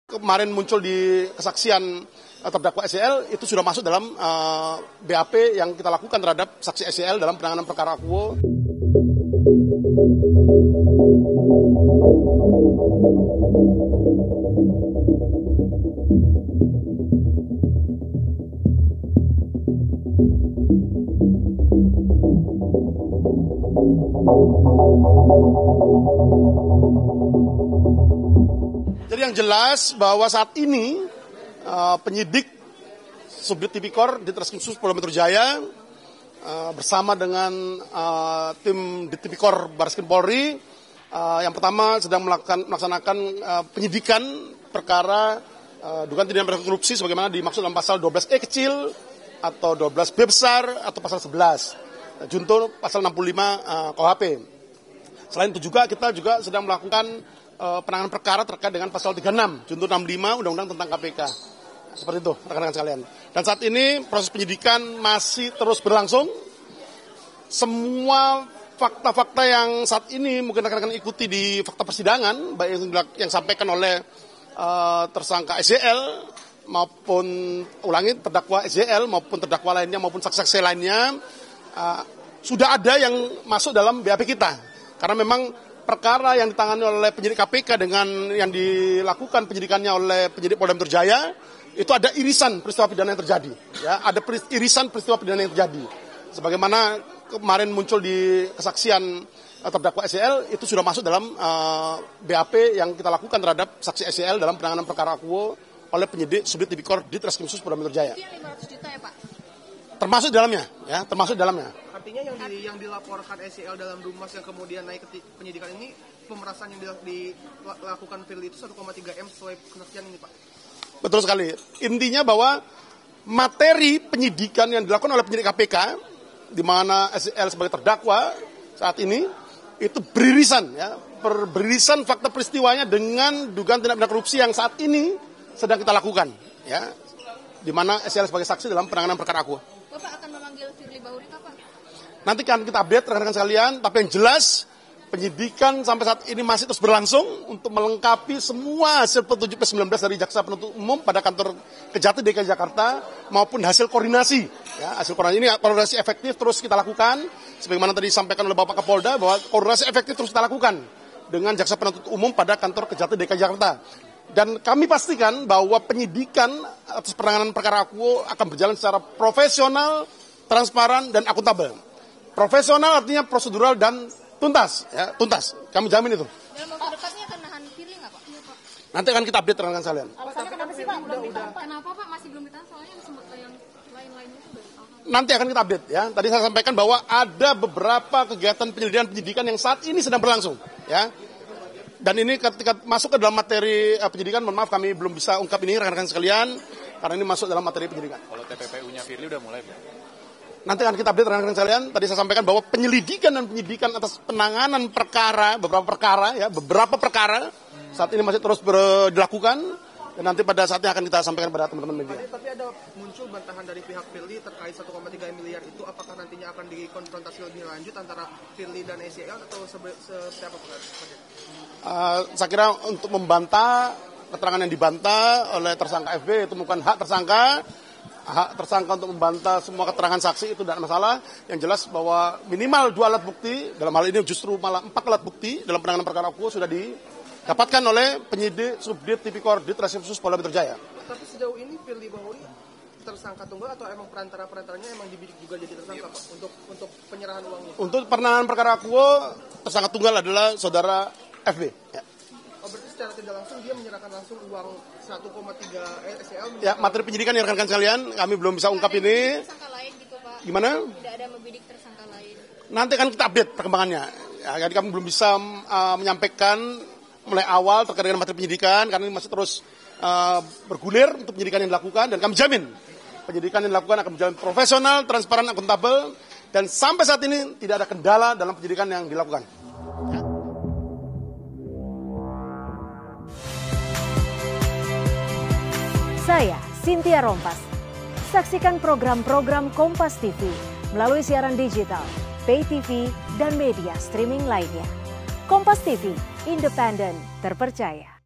Kemarin muncul di kesaksian terdakwa SEL itu sudah masuk dalam BAP yang kita lakukan terhadap saksi SEL dalam penanganan perkara Akuo. Jadi yang jelas bahwa saat ini penyidik Subdit Tipikor di Treskrimsus Polda Metro Jaya bersama dengan tim di Tipikor Bareskrim Polri yang pertama sedang melaksanakan penyidikan perkara dugaan tindak pidana korupsi sebagaimana dimaksud dalam pasal 12E kecil atau 12B besar atau pasal 11 junto pasal 65 KUHP. Selain itu juga kita juga sedang melakukan penanganan perkara terkait dengan pasal 36 junto 65 Undang-Undang tentang KPK. Seperti itu rekan-rekan sekalian. Dan saat ini proses penyidikan masih terus berlangsung. Semua fakta-fakta yang saat ini mungkin rekan-rekan ikuti di fakta persidangan, baik yang disampaikan oleh tersangka SEL maupun terdakwa SEL maupun terdakwa lainnya maupun saksi-saksi lainnya sudah ada yang masuk dalam BAP kita. Karena memang perkara yang ditangani oleh penyidik KPK dengan yang dilakukan penyidikannya oleh penyidik Polda Metro Jaya itu ada irisan peristiwa pidana yang terjadi, ya, ada irisan peristiwa pidana yang terjadi. Sebagaimana kemarin muncul di kesaksian terdakwa SEL itu sudah masuk dalam BAP yang kita lakukan terhadap saksi SEL dalam penanganan perkara Akuo oleh penyidik Subdit Tipikor di Treskrimsus Polda Metro Jaya. Itu yang 500 juta ya Pak? Termasuk dalamnya, ya, termasuk dalamnya. Artinya yang dilaporkan SEL dalam Dumas yang kemudian naik ke penyidikan ini, pemerasan yang dilakukan Firly itu 1,3 M sesuai kesaksian ini Pak? Betul sekali. Intinya bahwa materi penyidikan yang dilakukan oleh penyidik KPK, di mana SEL sebagai terdakwa saat ini, itu beririsan, ya, beririsan fakta peristiwanya dengan dugaan tindak pidana korupsi yang saat ini sedang kita lakukan, ya, di mana SEL sebagai saksi dalam penanganan perkara Akuo. Bapak akan memanggil Firly Bahuri kapan? Nanti kan kita update rekan-rekan sekalian, tapi yang jelas penyidikan sampai saat ini masih terus berlangsung untuk melengkapi semua hasil petunjuk P19 dari Jaksa Penuntut Umum pada kantor Kejati DKI Jakarta maupun hasil koordinasi. Ya, hasil koordinasi ini koordinasi efektif terus kita lakukan, sebagaimana tadi disampaikan oleh Bapak Kapolda bahwa koordinasi efektif terus kita lakukan dengan Jaksa Penuntut Umum pada kantor Kejati DKI Jakarta. Dan kami pastikan bahwa penyidikan atas penanganan perkara Akuo akan berjalan secara profesional, transparan, dan akuntabel. Profesional artinya prosedural dan tuntas, ya, tuntas. Kami jamin itu. Dalam waktu dekatnya akan nahan Firly nggak Pak? Iya Pak. Nanti akan kita update rekan-rekan sekalian. Alasannya kenapa sih Pak? Kenapa Pak masih belum ditahan? Soalnya yang lain-lainnya itu baru tahan. Nanti akan kita update, ya. Tadi saya sampaikan bahwa ada beberapa kegiatan penyelidikan yang saat ini sedang berlangsung, ya. Dan ini ketika masuk ke dalam materi penyidikan, mohon maaf kami belum bisa ungkap ini rekan-rekan sekalian, karena ini masuk dalam materi penyidikan. Kalau TPPU-nya Firly udah mulai belum? Nanti akan kita update rekan-rekan sekalian. Tadi saya sampaikan bahwa penyelidikan dan penyidikan atas penanganan perkara, beberapa perkara saat ini masih terus dilakukan. Dan nanti pada saatnya akan kita sampaikan pada teman-teman media. Tapi ada muncul bantahan dari pihak Firly terkait 1,3 miliar itu, apakah nantinya akan dikonfrontasi lebih lanjut antara Firly dan SEL atau seperti apa Pak? Saya kira untuk membantah keterangan yang dibantah oleh tersangka FB itu bukan hak tersangka. Hak tersangka untuk membantah semua keterangan saksi itu tidak masalah. Yang jelas bahwa minimal 2 alat bukti, dalam hal ini justru malah 4 alat bukti dalam penanganan perkara Akuo sudah didapatkan oleh penyidik Subdit Tipikor di Treskrimsus Polda Metro Jaya. Tapi sejauh ini Firly Bahuri tersangka tunggal atau emang perantaranya emang dibidik juga jadi tersangka Pak untuk penyerahan uangnya? Untuk penanganan perkara Akuo, tersangka tunggal adalah saudara FB. Ya. Oh, berarti secara tidak langsung dia menyerahkan langsung uang 1,3 SEL? Ya, materi penyidikan ya rekan-rekan sekalian, kami belum bisa ungkap ini. Tersangka lain gitu Pak? Gimana? Tidak ada membidik tersangka lain. Nanti akan kita update perkembangannya. Ya, jadi kami belum bisa menyampaikan mulai awal terkait dengan materi penyidikan, karena ini masih terus bergulir untuk penyidikan yang dilakukan, dan kami jamin penyidikan yang dilakukan akan berjalan profesional, transparan, akuntabel, dan sampai saat ini tidak ada kendala dalam penyidikan yang dilakukan. Ya. Saya, Cynthia Rompas. Saksikan program-program Kompas TV melalui siaran digital, pay TV, dan media streaming lainnya. Kompas TV, independen, terpercaya.